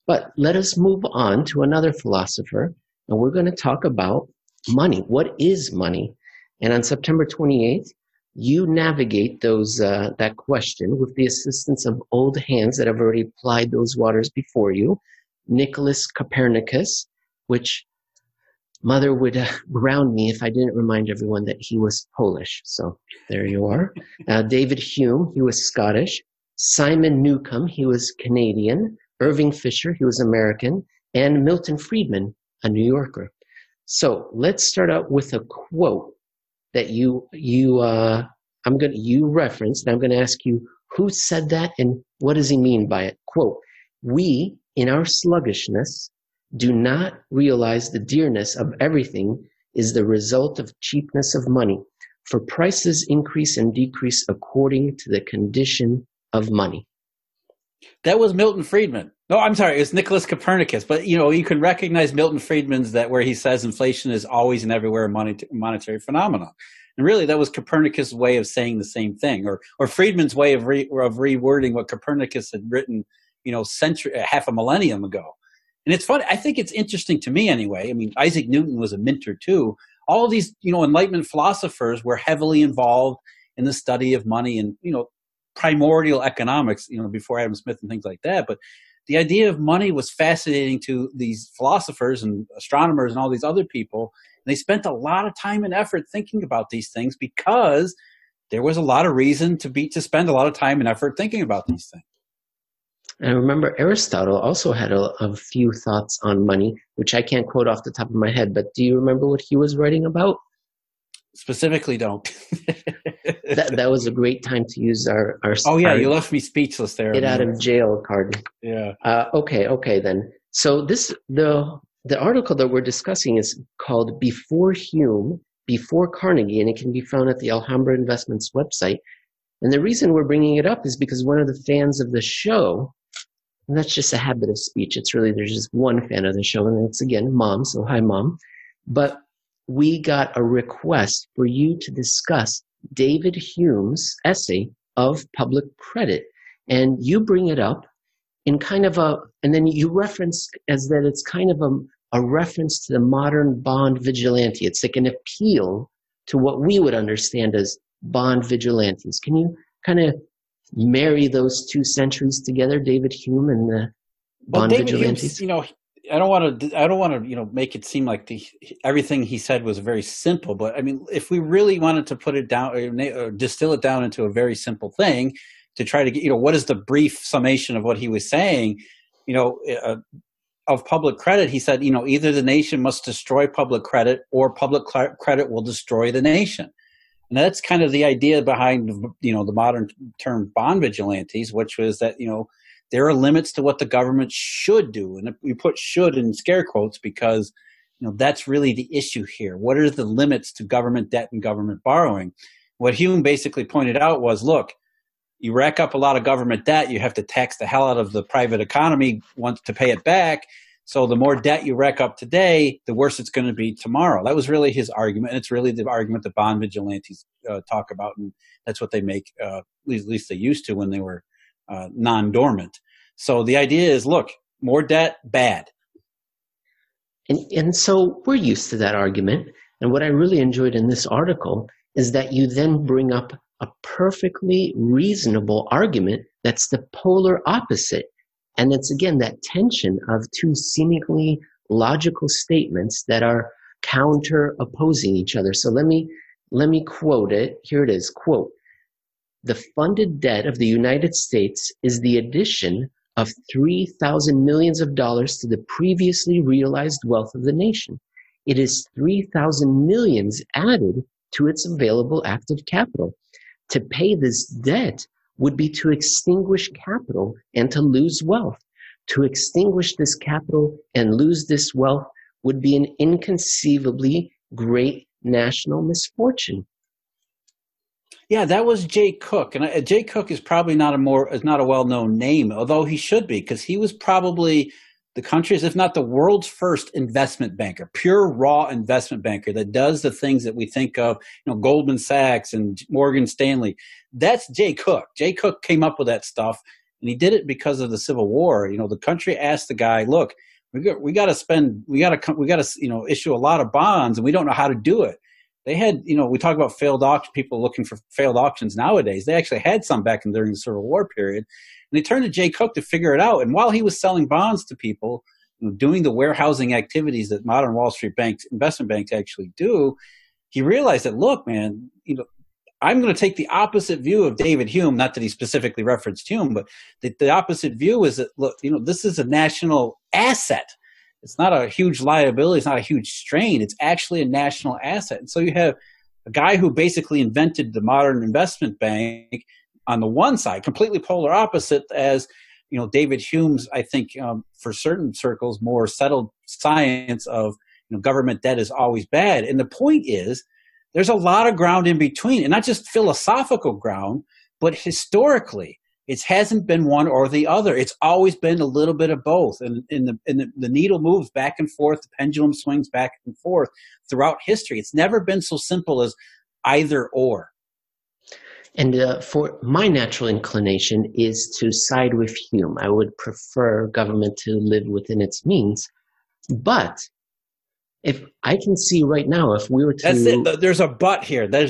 But let us move on to another philosopher, and we're going to talk about money. What is money? And on September 28th, you navigate that question with the assistance of old hands that have already plied those waters before you. Nicholas Copernicus, which Mother would ground me if I didn't remind everyone that he was Polish. So there you are. David Hume, he was Scottish. Simon Newcomb, he was Canadian. Irving Fisher, he was American. And Milton Friedman, a New Yorker. So let's start out with a quote that you referenced. And I'm going to ask you who said that and what does he mean by it? Quote, "We, in our sluggishness, do not realize the dearness of everything is the result of cheapness of money, for prices increase and decrease according to the condition of money." That was Milton Friedman. No, I'm sorry, it's Nicholas Copernicus. But you can recognize Milton Friedman's that where he says inflation is always and everywhere a monetary phenomenon. And really, that was Copernicus' way of saying the same thing, or Friedman's way of rewording what Copernicus had written, half a millennium ago. And it's funny. I think it's interesting to me anyway. I mean, Isaac Newton was a minter too. All of these, Enlightenment philosophers were heavily involved in the study of money and, primordial economics, before Adam Smith and things like that. But the idea of money was fascinating to these philosophers and astronomers and all these other people. And they spent a lot of time and effort thinking about these things because there was a lot of reason to spend a lot of time and effort thinking about these things. And I remember Aristotle also had a few thoughts on money, which I can't quote off the top of my head, but do you remember what he was writing about? Specifically, don't. that was a great time to use our Oh, yeah, you left me speechless there. Get out of jail card. Yeah. Okay then. So the article that we're discussing is called Before Hume, Before Carnegie, and it can be found at the Alhambra Investments website. And the reason we're bringing it up is because one of the fans of the show, and that's just a habit of speech. It's really, there's just one fan of the show, and it's again, Mom. So hi, Mom. But we got a request for you to discuss David Hume's essay of public credit. And you bring it up in kind of and then you reference as that it's kind of a reference to the modern bond vigilante. It's like an appeal to what we would understand as bond vigilantes. Can you kind of marry those two centuries together, David Hume and the bond vigilantes? Hume's, I don't want to, make it seem like everything he said was very simple. But I mean, if we really wanted to put it down or distill it down into a very simple thing to try to get, what is the brief summation of what he was saying, of public credit, he said, either the nation must destroy public credit or public credit will destroy the nation. And that's kind of the idea behind, the modern term bond vigilantes, which was that, there are limits to what the government should do. And we put should in scare quotes because, that's really the issue here. What are the limits to government debt and government borrowing? What Hume basically pointed out was, look, you rack up a lot of government debt, you have to tax the hell out of the private economy once to pay it back. So the more debt you rack up today, the worse it's going to be tomorrow. That was really his argument. And it's really the argument that bond vigilantes talk about. And that's what they make, at least they used to when they were non-dormant. So the idea is, look, more debt, bad. And so we're used to that argument. And what I really enjoyed in this article is that you then bring up a perfectly reasonable argument that's the polar opposite. And it's, again, that tension of two seemingly logical statements that are counter-opposing each other. So let me quote it. Here it is, quote, "The funded debt of the United States is the addition of 3,000 millions of dollars to the previously realized wealth of the nation. It is 3,000 millions added to its available active capital. To pay this debt would be to extinguish capital and to lose wealth. To extinguish this capital and lose this wealth would be an inconceivably great national misfortune." Yeah, that was Jay Cooke, and Jay Cooke is probably not a well-known name, although he should be, because he was probably the country's, if not the world's, first investment banker, pure raw investment banker that does the things that we think of, Goldman Sachs and Morgan Stanley. That's Jay Cooke. Jay Cooke came up with that stuff, And he did it because of the Civil War. You know, the country asked the guy, look, we got to issue a lot of bonds, and we don't know how to do it. They had, we talk about failed auction, people looking for failed auctions nowadays. They actually had some back during the Civil War period. And they turned to Jay Cooke to figure it out. And while he was selling bonds to people, doing the warehousing activities that modern Wall Street banks, investment banks actually do, he realized that, look, man, I'm going to take the opposite view of David Hume, not that he specifically referenced Hume, but the opposite view is that, look, this is a national asset. It's not a huge liability. It's not a huge strain. It's actually a national asset. And so you have a guy who basically invented the modern investment bank on the one side, completely polar opposite as, David Hume's, I think, for certain circles, more settled science of, government debt is always bad. And the point is, there's a lot of ground in between, and not just philosophical ground, but historically. It hasn't been one or the other. It's always been a little bit of both. And the needle moves back and forth. The pendulum swings back and forth throughout history. It's never been so simple as either or. And for my natural inclination is to side with Hume. I would prefer government to live within its means. But if I can see right now, if we were to... That's it. There's a but here. I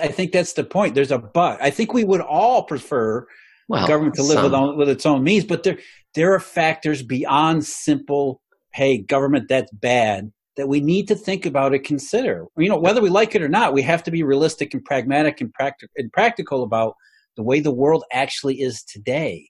think that's the point. There's a but. I think we would all prefer government to live with its own means, but there are factors beyond simple, hey, government, that's bad, that we need to think about and consider. Whether we like it or not, we have to be realistic and pragmatic and practical about the way the world actually is today.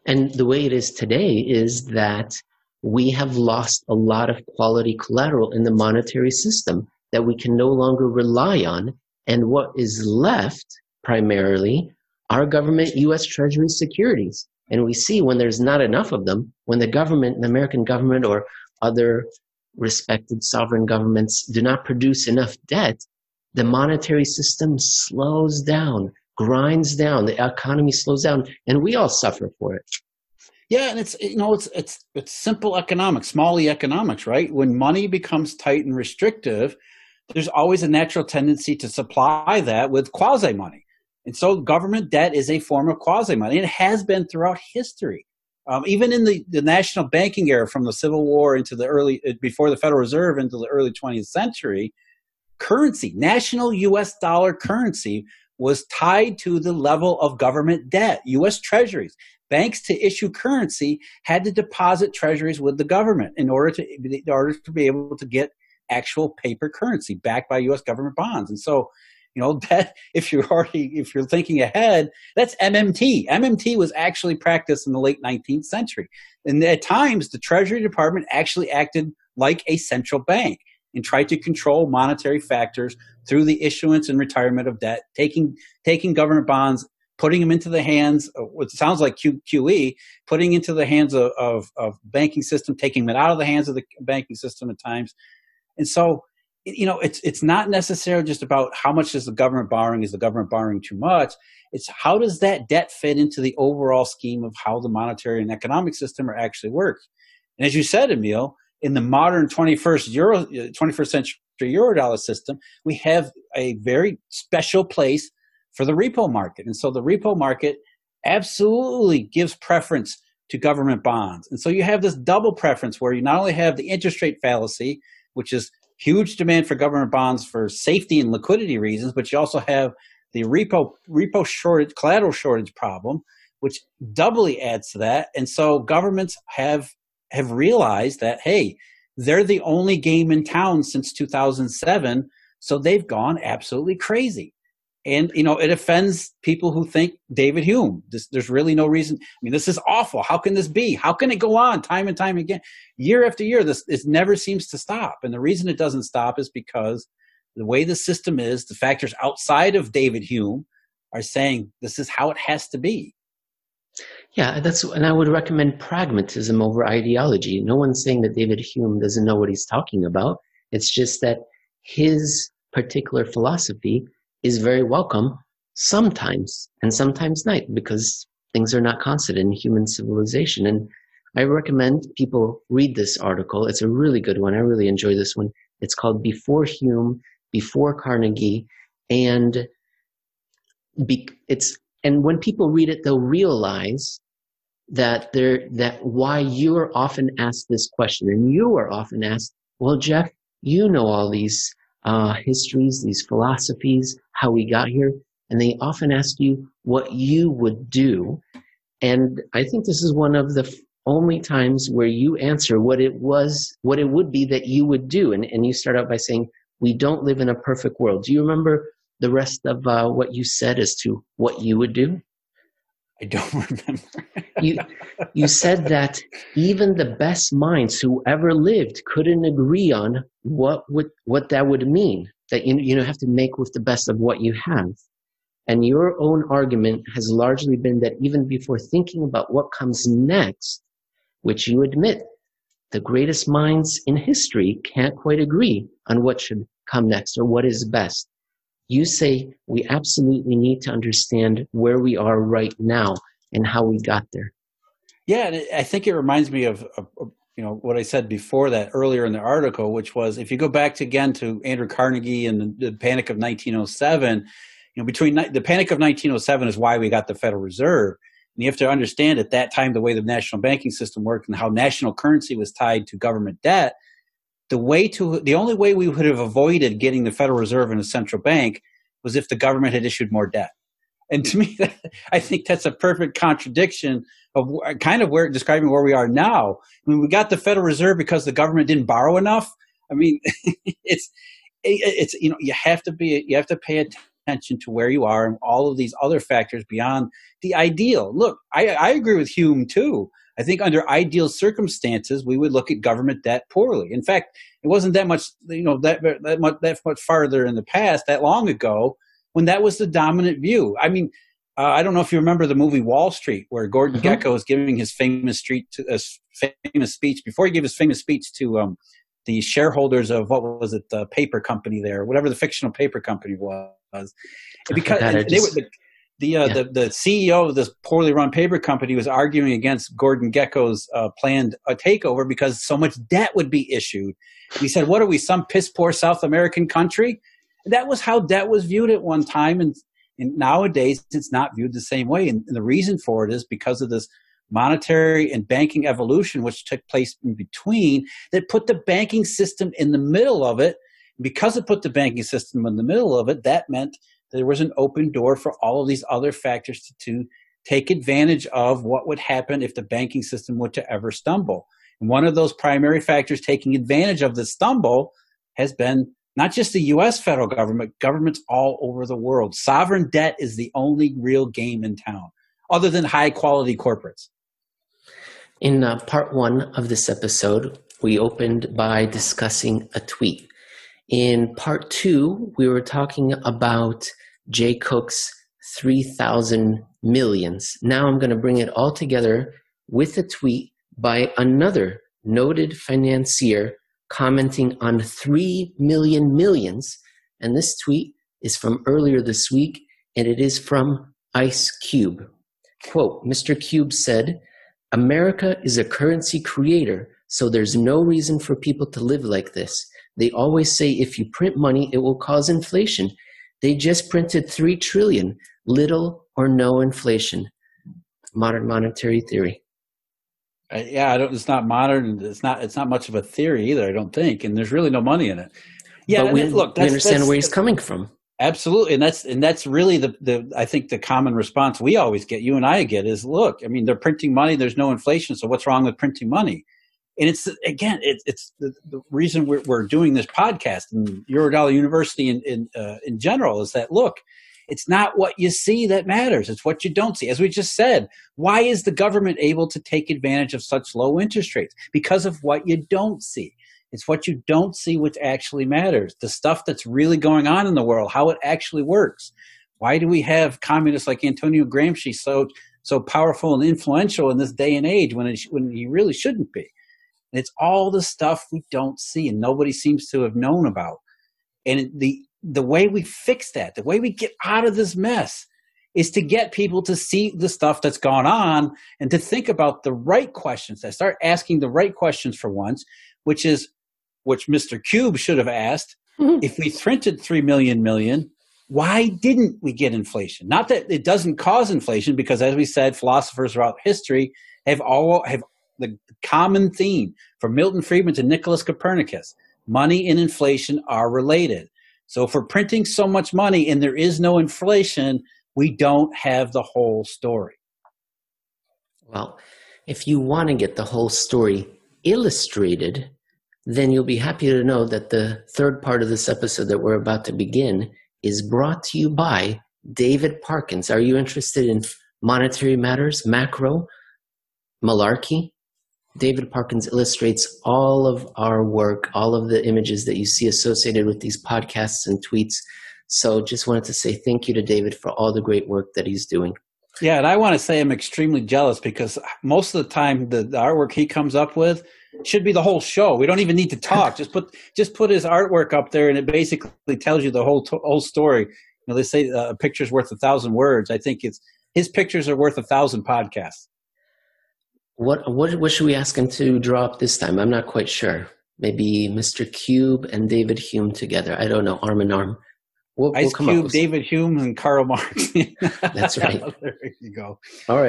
And the way it is today is that we have lost a lot of quality collateral in the monetary system that we can no longer rely on. And what is left primarily are government U.S. Treasury securities. And we see when there's not enough of them, when the government, the American government or other respected sovereign governments do not produce enough debt, the monetary system slows down, grinds down, the economy slows down, and we all suffer for it. Yeah, and it's simple economics, small e economics, right? When money becomes tight and restrictive, there's always a natural tendency to supply that with quasi money. And so government debt is a form of quasi-money. It has been throughout history. Even in the national banking era from the Civil War into before the Federal Reserve into the early 20th century, currency, national U.S. dollar currency was tied to the level of government debt, U.S. treasuries. Banks to issue currency had to deposit treasuries with the government in order to be able to get actual paper currency backed by U.S. government bonds. And so, that if you're thinking ahead, that's MMT. MMT was actually practiced in the late 19th century. And at times, the Treasury Department actually acted like a central bank and tried to control monetary factors through the issuance and retirement of debt, taking government bonds, putting them into the hands of what sounds like QE, putting into the hands of banking system, taking them out of the hands of the banking system at times. And so, it's not necessarily just about how much is the government borrowing. Is the government borrowing too much? It's how does that debt fit into the overall scheme of how the monetary and economic system actually works. And as you said, Emil, in the modern 21st century Eurodollar system, we have a very special place for the repo market. And so the repo market absolutely gives preference to government bonds. And so you have this double preference where you not only have the interest rate fallacy, which is huge demand for government bonds for safety and liquidity reasons, but you also have the repo shortage, collateral shortage problem, which doubly adds to that. And so governments have realized that, hey, they're the only game in town since 2007, so they've gone absolutely crazy. And, it offends people who think David Hume. There's really no reason. I mean, this is awful. How can this be? How can it go on time and time again? Year after year, it never seems to stop. And the reason it doesn't stop is because the way the system is, the factors outside of David Hume are saying this is how it has to be. Yeah, and I would recommend pragmatism over ideology. No one's saying that David Hume doesn't know what he's talking about. It's just that his particular philosophy is very welcome sometimes and sometimes not, because things are not constant in human civilization. And I recommend people read this article. It's a really good one. I really enjoy this one. It's called Before Hume, Before Carnegie. And when people read it, they'll realize that why you are often asked this question, and you are often asked, well, Jeff, you know all these histories, these philosophies, how we got here, and they often ask you what you would do. And I think this is one of the only times where you answer what it would be that you would do. And you start out by saying, we don't live in a perfect world. Do you remember the rest of what you said as to what you would do? I don't remember. You said that even the best minds who ever lived couldn't agree on what that would mean, that you have to make with the best of what you have. And your own argument has largely been that even before thinking about what comes next, which you admit the greatest minds in history can't quite agree on what should come next or what is best. You say we absolutely need to understand where we are right now and how we got there. Yeah, and I think it reminds me of what I said before that earlier in the article, which was if you go back again to Andrew Carnegie and the Panic of 1907, between the Panic of 1907 is why we got the Federal Reserve. And you have to understand at that time the way the national banking system worked and how national currency was tied to government debt. The only way we would have avoided getting the Federal Reserve and a central bank was if the government had issued more debt. And to me, I think that's a perfect contradiction of kind of describing where we are now. I mean, we got the Federal Reserve because the government didn't borrow enough. I mean, it's you have to pay attention to where you are and all of these other factors beyond the ideal. Look, I agree with Hume too. I think under ideal circumstances, we would look at government debt poorly. In fact, it wasn't that much, that much farther in the past, that long ago, when that was the dominant view. I mean, I don't know if you remember the movie Wall Street, where Gordon Gekko is giving his famous speech. Before he gave his famous speech to the shareholders of what was it, the paper company there, whatever the fictional paper company was, because the CEO of this poorly run paper company was arguing against Gordon Gekko's planned takeover because so much debt would be issued. He said, what are we, some piss poor South American country? That was how debt was viewed at one time. And nowadays, it's not viewed the same way. And the reason for it is because of this monetary and banking evolution, which took place in between, that put the banking system in the middle of it. Because it put the banking system in the middle of it, that meant there was an open door for all of these other factors to take advantage of what would happen if the banking system were to ever stumble. And one of those primary factors taking advantage of the stumble has been not just the U.S. federal government, governments all over the world. Sovereign debt is the only real game in town, other than high-quality corporates. In part one of this episode, we opened by discussing a tweet. In part two, we were talking about Jay Cook's 3,000 millions. Now I'm going to bring it all together with a tweet by another noted financier commenting on 3 million millions. And this tweet is from earlier this week, and it is from Ice Cube. Quote, Mr. Cube said, America is a currency creator, so there's no reason for people to live like this. They always say if you print money, it will cause inflation. They just printed 3 trillion, little or no inflation. Modern monetary theory. It's not modern. It's not much of a theory either, I don't think. And there's really no money in it. Yeah, but we understand where he's coming from. Absolutely, and that's really the I think the common response we always get, you and I get, is look. I mean, they're printing money. There's no inflation, so what's wrong with printing money? And it's the reason we're doing this podcast and Eurodollar University in general is that, look, it's not what you see that matters. It's what you don't see. As we just said, why is the government able to take advantage of such low interest rates? Because of what you don't see. It's what you don't see which actually matters. The stuff that's really going on in the world, how it actually works. Why do we have communists like Antonio Gramsci so powerful and influential in this day and age when he really shouldn't be? And it's all the stuff we don't see and nobody seems to have known about. And the way we fix that, the way we get out of this mess is to get people to see the stuff that's gone on and to think about the right questions, to start asking the right questions for once, which Mr. Cube should have asked. If we printed 3 million, why didn't we get inflation? Not that it doesn't cause inflation, because as we said, philosophers throughout history have the common theme from Milton Friedman to Nicholas Copernicus. Money and inflation are related. So if we're printing so much money and there is no inflation, we don't have the whole story. Well, if you want to get the whole story illustrated, then you'll be happy to know that the third part of this episode that we're about to begin is brought to you by David Parkins. Are you interested in monetary matters, macro, malarkey? David Parkins illustrates all of our work, all of the images that you see associated with these podcasts and tweets. So just wanted to say thank you to David for all the great work that he's doing. Yeah, and I want to say I'm extremely jealous because most of the time the artwork he comes up with should be the whole show. We don't even need to talk. Just put his artwork up there, and it basically tells you the whole story. You know, they say a picture's worth 1,000 words. I think his pictures are worth 1,000 podcasts. What should we ask him to draw up this time? I'm not quite sure. Maybe Mr. Cube and David Hume together. I don't know, arm in arm. Ice Cube, David Hume, and Karl Marx. That's right. There you go. All right.